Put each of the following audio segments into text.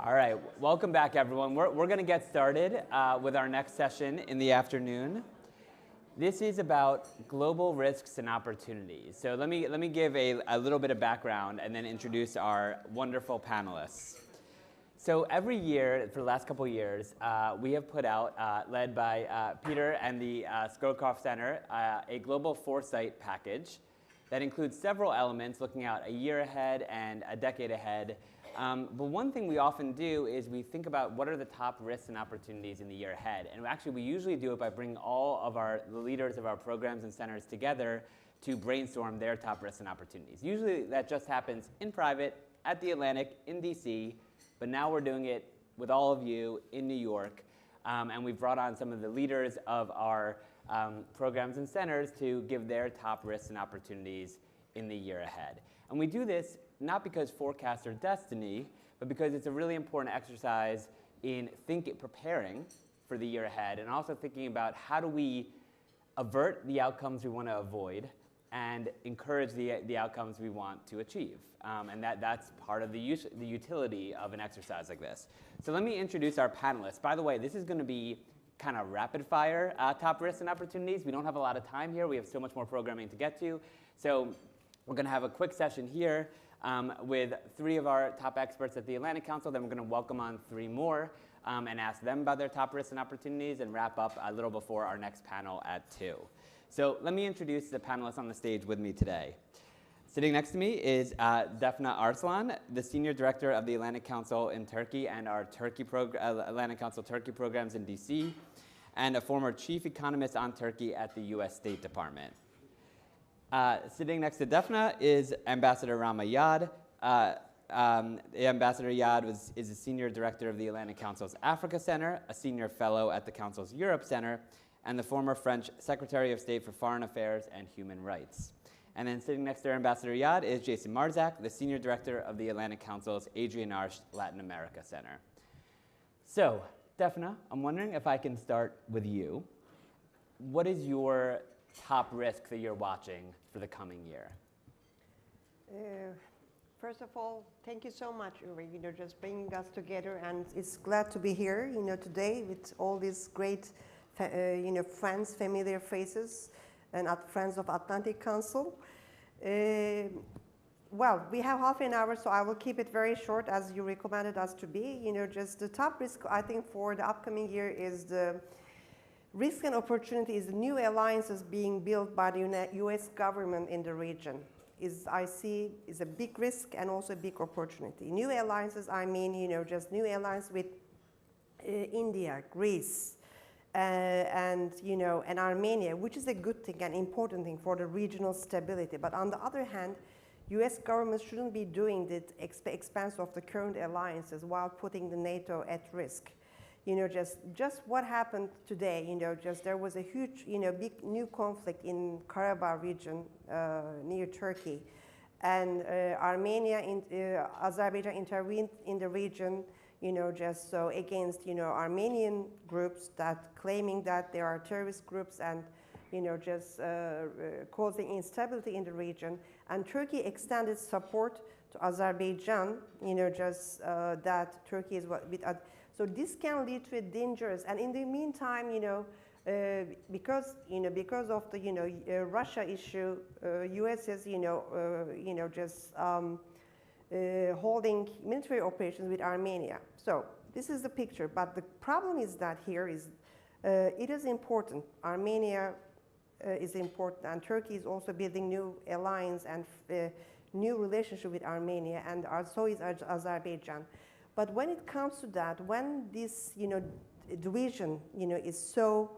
All right, welcome back, everyone. We're going to get started with our next session in the afternoon. This is about global risks and opportunities. So let me give a little bit of background and then introduce our wonderful panelists. So every year, for the last couple of years, we have put out, led by Peter and the Scowcroft Center, a Global Foresight package that includes several elements looking out a year ahead and a decade ahead. But one thing we often do is we think about what are the top risks and opportunities in the year ahead. And actually, we usually do it by bringing all of the leaders of our programs and centers together to brainstorm their top risks and opportunities. Usually, that just happens in private, at the Atlantic, in DC. But now we're doing it with all of you in New York. And we've brought on some of the leaders of our programs and centers to give their top risks and opportunities in the year ahead. And we do this not because forecasts are destiny, but because it's a really important exercise in preparing for the year ahead, and also thinking about how do we avert the outcomes we want to avoid and encourage the outcomes we want to achieve. And that's part of the utility of an exercise like this. So let me introduce our panelists. By the way, this is going to be kind of rapid fire top risks and opportunities. We don't have a lot of time here. We have so much more programming to get to. So we're going to have a quick session here with 3 of our top experts at the Atlantic Council. Then we're going to welcome on 3 more and ask them about their top risks and opportunities and wrap up a little before our next panel at 2. So let me introduce the panelists on the stage with me today. Sitting next to me is Defne Arslan, the Senior Director of the Atlantic Council in Turkey and our Atlantic Council Turkey programs in DC, and a former Chief Economist on Turkey at the US State Department. Sitting next to Defne is Ambassador Rama Yade. Ambassador Yade is a Senior Director of the Atlantic Council's Africa Center, a Senior Fellow at the Council's Europe Center, and the former French Secretary of State for Foreign Affairs and Human Rights. And then sitting next to Ambassador Yade is Jason Marczak, the Senior Director of the Atlantic Council's Adrienne Arsht Latin America Center. So, Defne, I'm wondering if I can start with you. What is your top risk that you're watching for the coming year? First of all, thank you so much, Uri, just bringing us together, and it's glad to be here, today with all these great, friends, familiar faces, and friends of Atlantic Council. Well, we have half an hour, so I will keep it very short as you recommended us to be. Just the top risk, I think, for the upcoming year is the risk and opportunity is the new alliances being built by the US government in the region. I see is a big risk and also a big opportunity. New alliances, I mean, just new alliance with India, Greece, and Armenia, which is a good thing and important thing for the regional stability. But on the other hand, US government shouldn't be doing the expense of the current alliances while putting the NATO at risk. Just what happened today, there was a huge, big new conflict in Karabakh region near Turkey. And Armenia, Azerbaijan intervened in the region, against, Armenian groups that claiming that there are terrorist groups and, causing instability in the region. And Turkey extended support to Azerbaijan, that Turkey is so this can lead to a dangerous, and in the meantime, because of the Russia issue, U.S. is holding military operations with Armenia. So this is the picture, but the problem is that here is it is important. Armenia is important, and Turkey is also building new alliance and new relationship with Armenia, and so is Azerbaijan. But when it comes to that, when this, division, is so,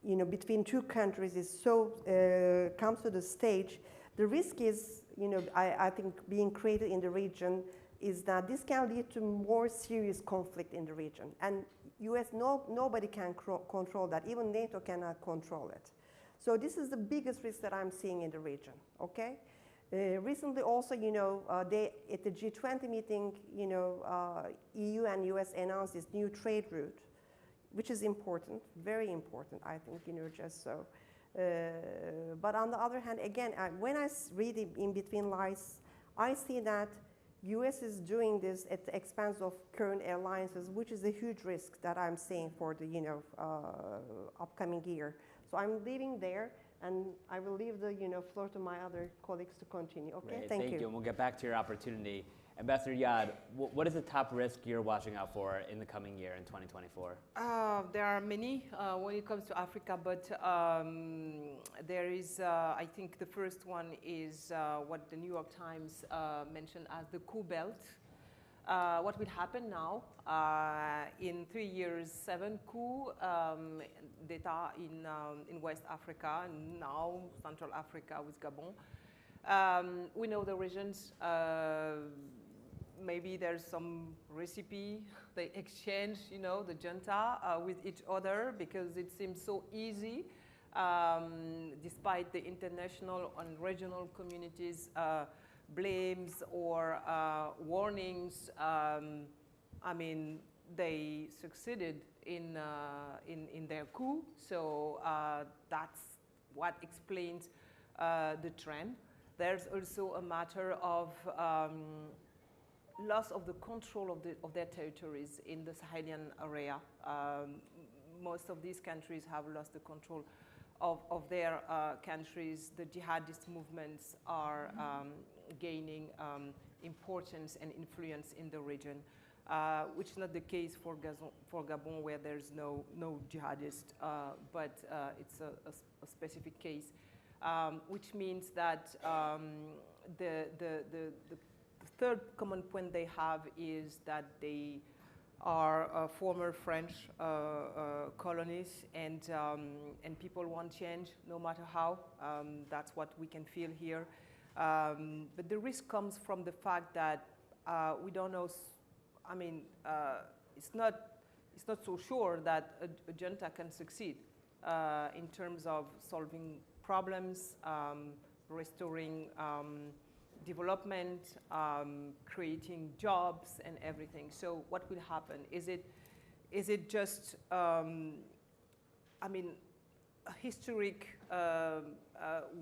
between two countries is so, comes to the stage, the risk is, I think being created in the region is that this can lead to more serious conflict in the region. And US, nobody can control that. Even NATO cannot control it. So this is the biggest risk that I'm seeing in the region, okay? Recently also, at the G20 meeting, EU and US announced this new trade route, which is important, very important, I think, just so. But on the other hand, again, when I read in between lines, I see that US is doing this at the expense of current alliances, which is a huge risk that I'm seeing for the upcoming year. So I'm leaving there, and I will leave the floor to my other colleagues to continue. Okay, Great, thank you. And we'll get back to your opportunity. Ambassador Yade, what is the top risk you're watching out for in the coming year in 2024? There are many when it comes to Africa, but there is, I think the first one is what the New York Times mentioned as the coup belt. What will happen now? In 3 years, 7 coup data in West Africa, and now Central Africa with Gabon. We know the regions. Maybe there's some recipe they exchange, the junta with each other because it seems so easy, despite the international and regional communities' blames or warnings. I mean, they succeeded in their coup, so that's what explains the trend. There's also a matter of loss of the control of their territories in the Sahelian area. Most of these countries have lost the control of their countries. The jihadist movements are gaining importance and influence in the region, which is not the case for Gabon, where there's no jihadist, but it's a specific case, which means that the third common point they have is that they are former French colonies, and people want change no matter how. That's what we can feel here. But the risk comes from the fact that we don't know. I mean, it's not so sure that a junta can succeed in terms of solving problems, restoring development, creating jobs and everything. So what will happen? Is it just, I mean, a historic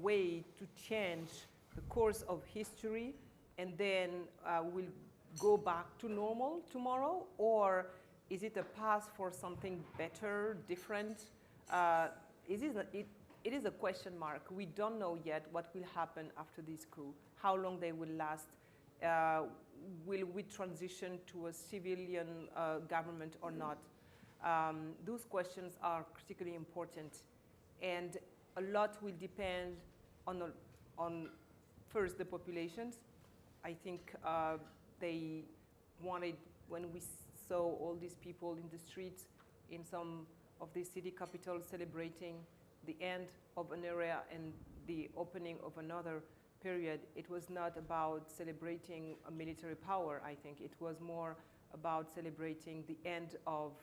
way to change the course of history and then we'll go back to normal tomorrow? Or is it a path for something better, different? It is a question mark. We don't know yet what will happen after this coup, how long they will last. Will we transition to a civilian government or not? Those questions are critically important. And a lot will depend on first, the populations. I think they wanted, when we saw all these people in the streets in some of the city capitals celebrating the end of an era and the opening of another period, it was not about celebrating a military power, I think. It was more about celebrating the end of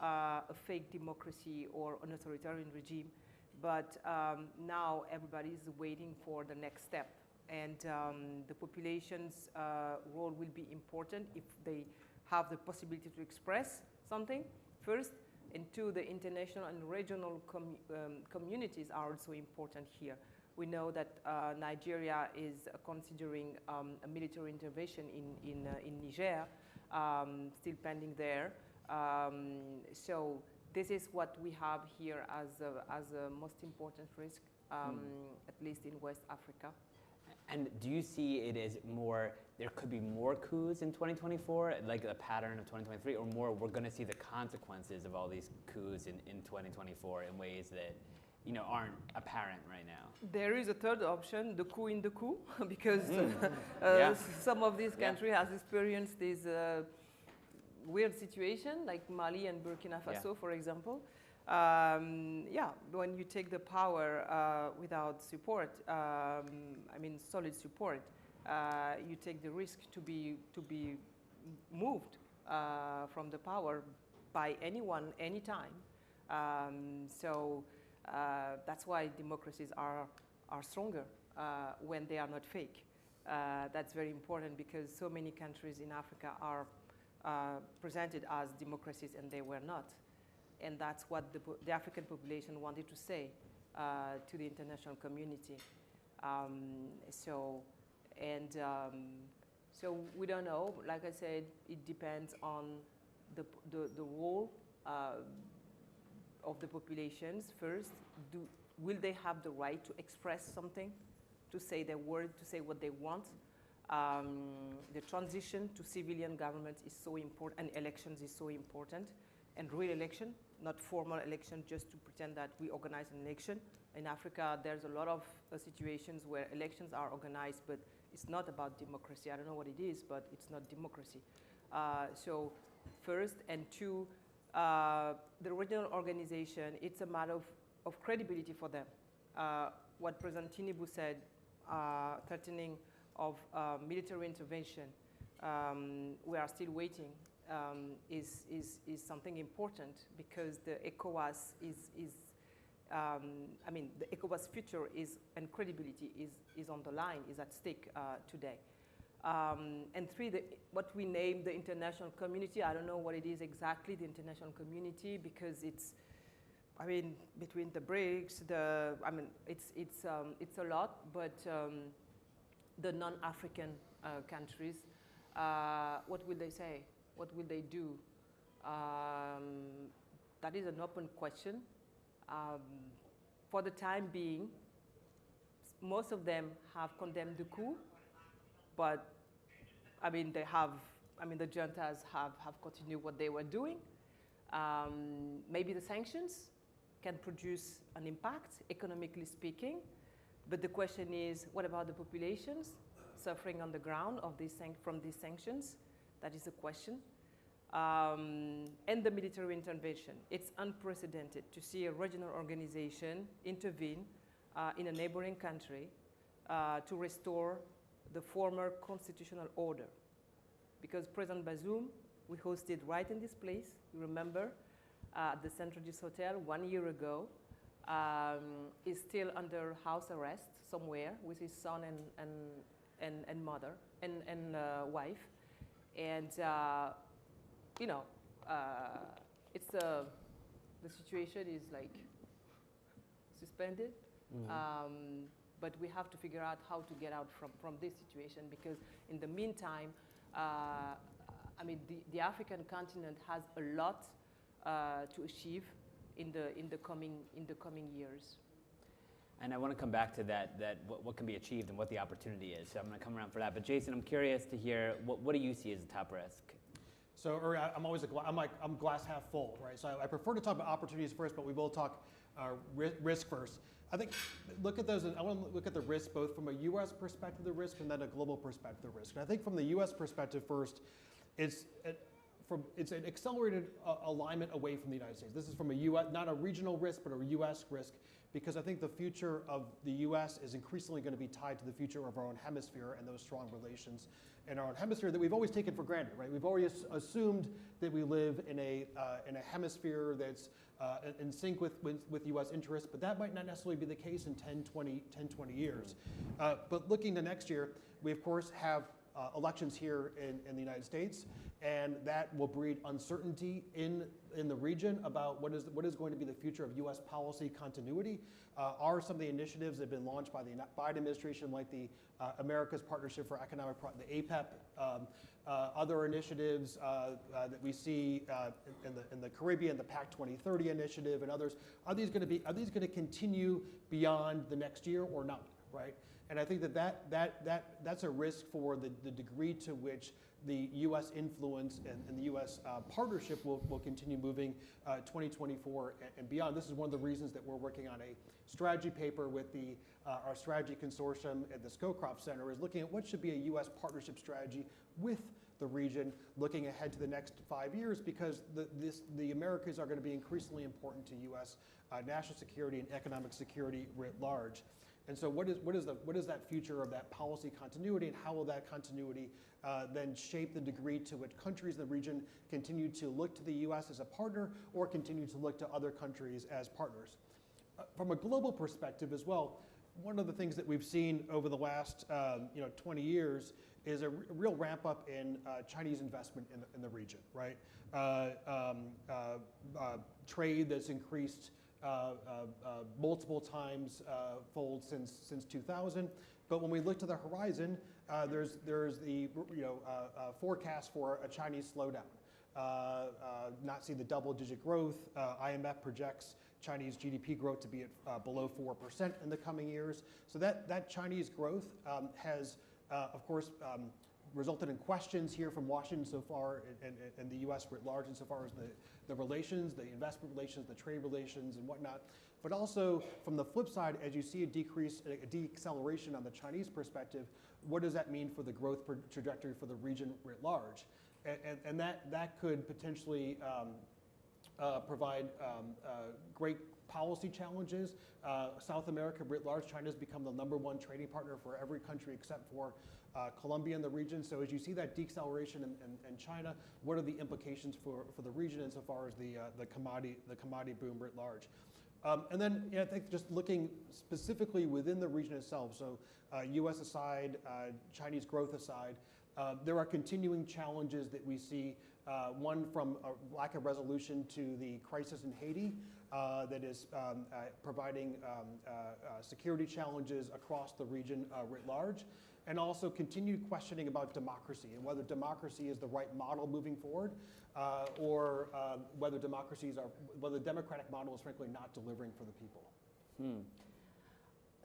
a fake democracy or an authoritarian regime. But now everybody is waiting for the next step. And the population's role will be important if they have the possibility to express something, first. And two, the international and regional communities are also important here. We know that Nigeria is considering a military intervention in Niger, still pending there. So this is what we have here as a most important risk, at least in West Africa. And do you see it as more, there could be more coups in 2024, like a pattern of 2023, or more we're going to see the consequences of all these coups in 2024 in ways that aren't apparent right now? There is a third option, the coup in the coup, because some of these countries has experienced this weird situation, like Mali and Burkina Faso, for example. When you take the power without support, I mean solid support, you take the risk to be moved from the power by anyone, anytime. So that's why democracies are stronger when they are not fake. That's very important because so many countries in Africa are presented as democracies and they were not. And that's what the African population wanted to say to the international community. So And so we don't know. Like I said, it depends on the role of the populations first. Will they have the right to express something, to say their word, to say what they want? The transition to civilian government is so important, and elections is so important, and real election, not formal election just to pretend that we organize an election. In Africa, there's a lot of situations where elections are organized, but it's not about democracy. I don't know what it is, but it's not democracy. So first, and two, the regional organization, it's a matter of credibility for them. What President Tinubu said, threatening of military intervention, we are still waiting, is something important, because the ECOWAS I mean, the ECOWAS future and credibility is on the line, is at stake today. And three, what we name the international community, I don't know what it is exactly, the international community, because it's, I mean, between the BRICS, I mean, it's a lot, but the non-African countries, what will they say? What will they do? That is an open question. For the time being, most of them have condemned the coup, but I mean, the juntas have continued what they were doing. Maybe the sanctions can produce an impact, economically speaking, but the question is, what about the populations suffering on the ground from these sanctions? That is a question. And the military intervention. It's unprecedented to see a regional organization intervene in a neighboring country to restore the former constitutional order. Because President Bazoum, we hosted right in this place, you remember, at the Central Juice Hotel 1 year ago, is still under house arrest somewhere with his son and mother and wife. And you know, it's the situation is like suspended, but we have to figure out how to get out from this situation, because in the meantime, I mean, the African continent has a lot to achieve in the coming years. And I want to come back to that what can be achieved and what the opportunity is. So I'm going to come around for that. But Jason, I'm curious to hear what do you see as the top risk? So I'm always I'm glass half full, right? So I prefer to talk about opportunities first, but we will talk risk first. I think look at those. I want to look at the risk both from a U.S. perspective of the risk and then a global perspective of the risk. And I think from the U.S. perspective first, it's an accelerated alignment away from the United States. This is from a U.S. not a regional risk, but a U.S. risk, because I think the future of the U.S. is increasingly going to be tied to the future of our own hemisphere and those strong relations in our own hemisphere that we've always taken for granted, right? We've always assumed that we live in a hemisphere that's in sync with U.S. interests, but that might not necessarily be the case in 10, 20 years. But looking to next year, we of course have elections here in the United States, and that will breed uncertainty in the region about what is going to be the future of U.S. policy continuity. Are some of the initiatives that have been launched by the Biden administration, like the America's Partnership for Economic the APEP, other initiatives that we see in the Caribbean, the PAC 2030 initiative, and others, are these going to continue beyond the next year or not, right? And I think that's a risk for the degree to which the U.S. influence and the U.S. partnership will continue moving 2024 and beyond. This is one of the reasons that we're working on a strategy paper with our strategy consortium at the Scowcroft Center, is looking at what should be a U.S. partnership strategy with the region, looking ahead to the next 5 years, because the Americas are going to be increasingly important to U.S. National security and economic security writ large. And so what is that future of that policy continuity, and how will that continuity then shape the degree to which countries in the region continue to look to the U.S. as a partner or continue to look to other countries as partners? From a global perspective as well, one of the things that we've seen over the last 20 years is a real ramp up in Chinese investment in the region, right? Trade that's increased multiple times fold since 2000. But when we look to the horizon, there's the forecast for a Chinese slowdown. Not see the double-digit growth. IMF projects Chinese GDP growth to be at below 4% in the coming years. So that Chinese growth has, of course, resulted in questions here from Washington so far, and the U.S. writ large, insofar as the relations, the investment relations, the trade relations, and whatnot. But also, from the flip side, as you see a deceleration on the Chinese perspective, what does that mean for the growth trajectory for the region writ large? And that could potentially provide great policy challenges. South America writ large, China's become the #1 trading partner for every country except for Colombia in the region. So as you see that deceleration in China, what are the implications for the region insofar as the commodity boom writ large? And then I think just looking specifically within the region itself, so U.S. aside, Chinese growth aside, there are continuing challenges that we see, one from a lack of resolution to the crisis in Haiti that is providing security challenges across the region writ large, and also continued questioning about democracy and whether democracy is the right model moving forward, or whether the democratic model is frankly not delivering for the people.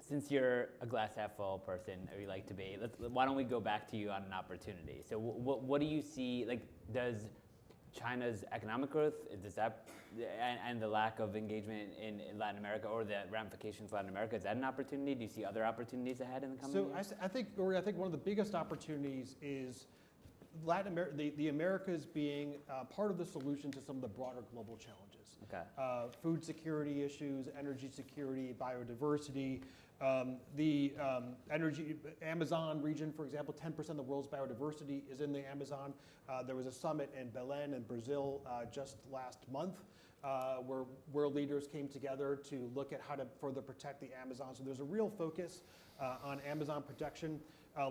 Since you're a glass half full person, or you like to be, why don't we go back to you on an opportunity? So what do you see, like, does China's economic growth, does that, and the lack of engagement in Latin America, or the ramifications of Latin America, is that an opportunity? Do you see other opportunities ahead in the coming years? So I think one of the biggest opportunities is Latin America, the Americas being part of the solution to some of the broader global challenges. Okay. Food security issues, energy security, biodiversity. The Amazon region, for example, 10% of the world's biodiversity is in the Amazon. There was a summit in Belém in Brazil just last month where world leaders came together to look at how to further protect the Amazon. So there's a real focus on Amazon protection.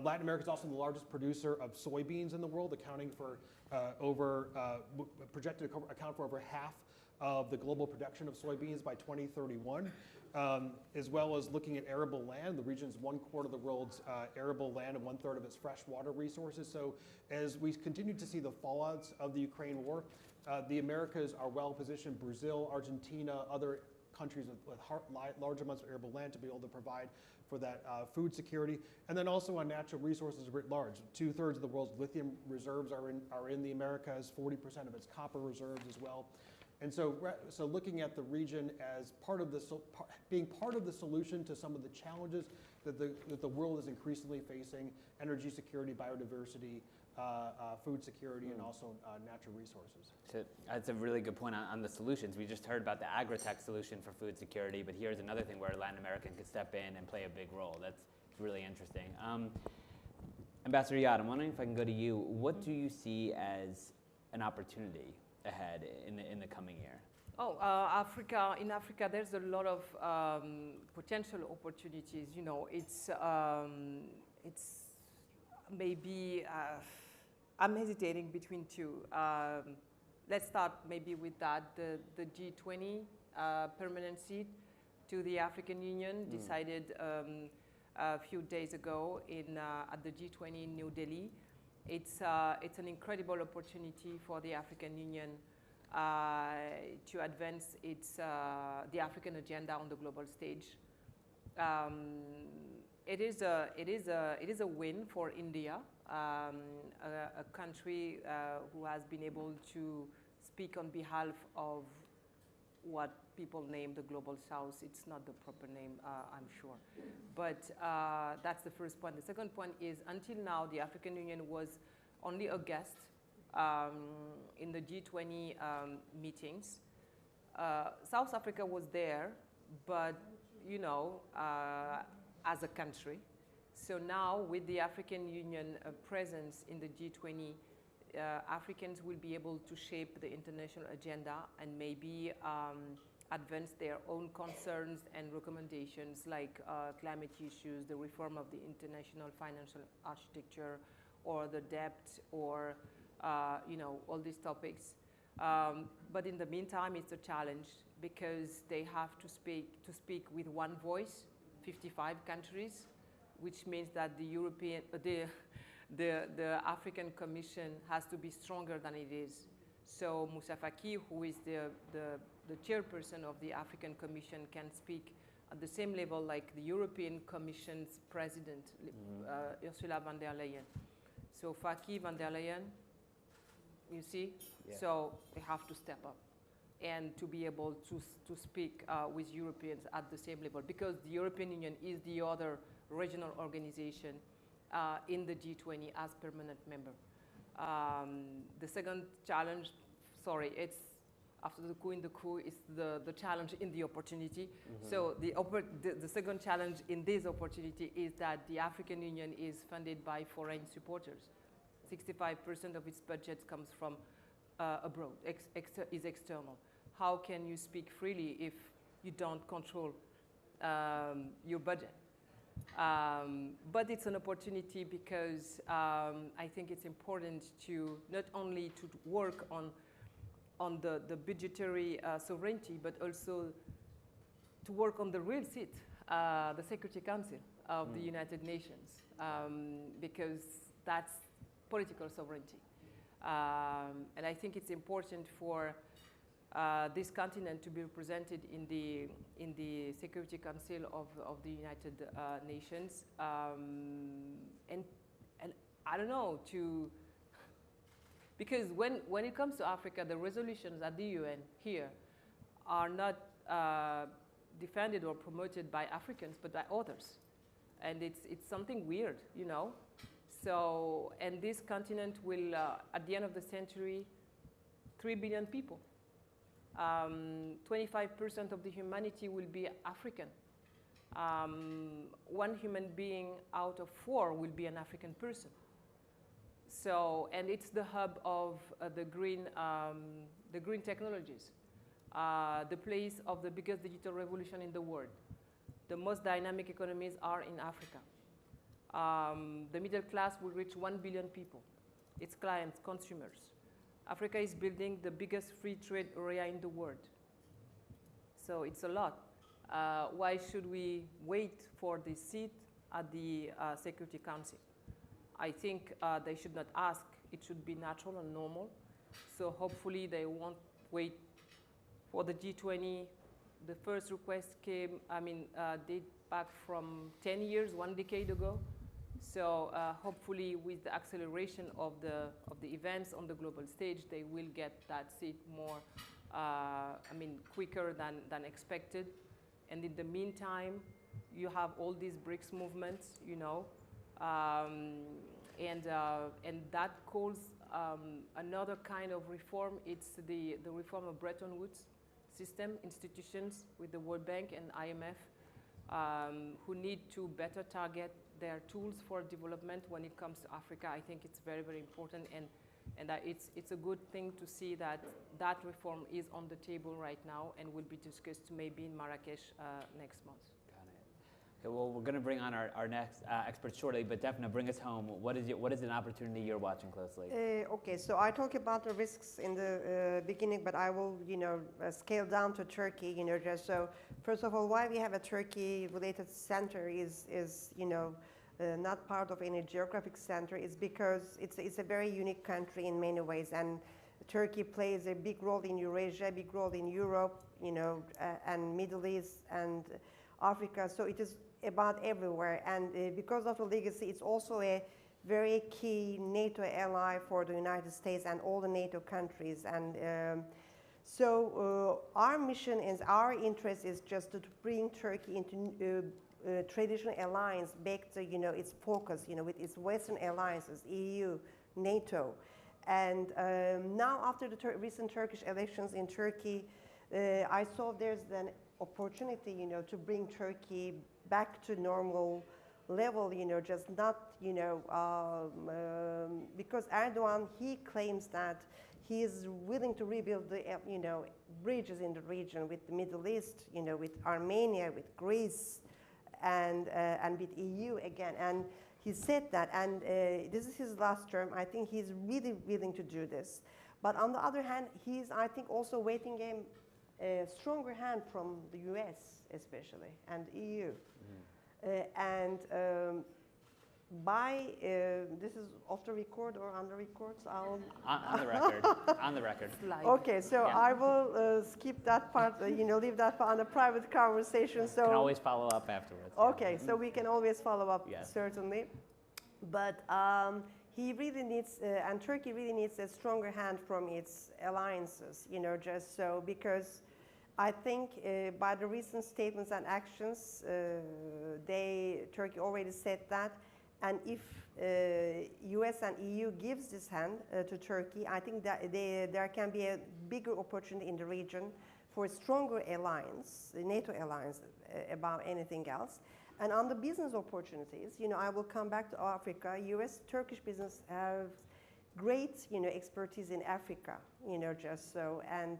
Latin America is also the largest producer of soybeans in the world, accounting for projected to account for over half of the global production of soybeans by 2031, as well as looking at arable land. The region is 1/4 of the world's arable land and 1/3 of its freshwater resources. So as we continue to see the fallouts of the Ukraine war, the Americas are well positioned. Brazil, Argentina, other countries with large amounts of arable land to be able to provide for that food security. And then also on natural resources writ large. 2/3 of the world's lithium reserves are in the Americas, 40% of its copper reserves as well. And so looking at the region as being part of the solution to some of the challenges that the world is increasingly facing: energy security, biodiversity, food security, and also natural resources. So that's a really good point on the solutions. We just heard about the agri-tech solution for food security, but here's another thing where Latin America could step in and play a big role. That's really interesting. Ambassador Yade, I'm wondering if I can go to you. What do you see as an opportunity ahead in the coming year? Africa. In Africa, there's a lot of potential opportunities. You know, it's maybe I'm hesitating between two. Let's start maybe with that. The G20 permanent seat to the African Union decided a few days ago at the G20 in New Delhi. It's an incredible opportunity for the African Union to advance the African agenda on the global stage. It is a win for India, a country who has been able to speak on behalf of what people name the Global South. It's not the proper name, I'm sure. But that's the first point. The second point is, until now, the African Union was only a guest in the G20 meetings. South Africa was there, but, you know, as a country. So now, with the African Union presence in the G20, Africans will be able to shape the international agenda and maybe advance their own concerns and recommendations, like climate issues, the reform of the international financial architecture, or the debt, or you know, all these topics. But in the meantime, it's a challenge because they have to speak with one voice, 55 countries, which means that the African Commission has to be stronger than it is. So Moussa Faki, who is the chairperson of the African Commission, can speak at the same level like the European Commission's president, Ursula von der Leyen. So Faki, von der Leyen, you see? Yeah. So they have to step up and to be able to speak with Europeans at the same level, because the European Union is the other regional organization in the G20 as permanent member. The second challenge, it's after the coup in the coup, is the challenge in the opportunity. So the second challenge in this opportunity is that the African Union is funded by foreign supporters. 65% of its budget comes from abroad, is external. How can you speak freely if you don't control your budget? But it's an opportunity because I think it's important to not only to work on the budgetary sovereignty, but also to work on the real seat, the Security Council of the United Nations, because that's political sovereignty. And I think it's important for this continent to be represented in the Security Council of the United Nations, and I don't know, because when it comes to Africa, the resolutions at the UN here are not defended or promoted by Africans, but by others, and it's something weird, you know. So, and this continent will, at the end of the century, 3 billion people. 25% of the humanity will be African. 1 human being out of 4 will be an African person. So, and it's the hub of the green technologies, the place of the biggest digital revolution in the world. The most dynamic economies are in Africa. The middle class will reach 1 billion people, its clients, consumers. Africa is building the biggest free trade area in the world. So it's a lot. Why should we wait for the seat at the Security Council? I think they should not ask. It should be natural and normal. So hopefully they won't wait for the G20. The first request came, date back from 10 years, 1 decade ago. So hopefully with the acceleration of the events on the global stage, they will get that seat more, quicker than expected. And in the meantime, you have all these BRICS movements, you know, and that calls another kind of reform. It's the reform of Bretton Woods system, institutions with the World Bank and IMF, who need to better target their tools for development when it comes to Africa. I think it's very, very important, and it's a good thing to see that that reform is on the table right now and will be discussed maybe in Marrakesh next month. Got it. Okay, well, we're going to bring on our next expert shortly, but Defne, bring us home. What is an opportunity you're watching closely? Okay, so I talked about the risks in the beginning, but I will, scale down to Turkey, just so. First of all, why we have a Turkey-related center is not part of any geographic center is because it's a very unique country in many ways, and Turkey plays a big role in Eurasia, a big role in Europe, and Middle East and Africa. So it is about everywhere, and because of the legacy, it's also a very key NATO ally for the United States and all the NATO countries. And so our mission is, our interest is just to bring Turkey into traditional alliance back to, its focus, with its Western alliances, EU, NATO. And now after the recent Turkish elections in Turkey, I saw there's an opportunity, to bring Turkey back to normal level, just not, because Erdogan, he claims that he is willing to rebuild the, bridges in the region with the Middle East, with Armenia, with Greece, and with EU again. And he said that, and this is his last term. I think he's really willing to do this. But on the other hand, he's, I think, also waiting a stronger hand from the US, especially, and EU. And this is off the record or on the record? So On the record. On the record. Live. Okay, so Yeah. I will skip that part, leave that part on a private conversation. So Can always follow up afterwards. yeah. okay, so we can always follow up, Yes. certainly. But he really needs, and Turkey really needs a stronger hand from its alliances, just so, because I think by the recent statements and actions, Turkey already said that, and if US and EU gives this hand to Turkey, I think that there can be a bigger opportunity in the region for a stronger alliance, the NATO alliance, above anything else. And on the business opportunities, I will come back to Africa. US-Turkish business have great, expertise in Africa, just so, and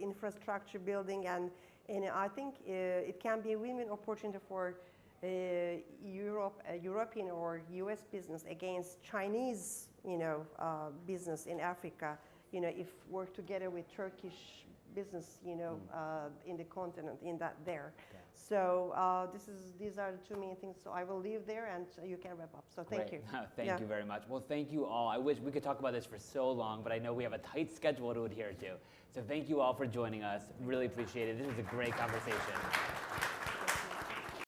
infrastructure building, and I think it can be a win-win opportunity for European or US business against Chinese, business in Africa, if work together with Turkish business, in the continent, there. Okay. So these are the two main things. So I will leave there, and you can wrap up. So thank you. Thank you very much. Well, thank you all. I wish we could talk about this for so long, but I know we have a tight schedule to adhere to. So thank you all for joining us. Really appreciate it. This was a great conversation.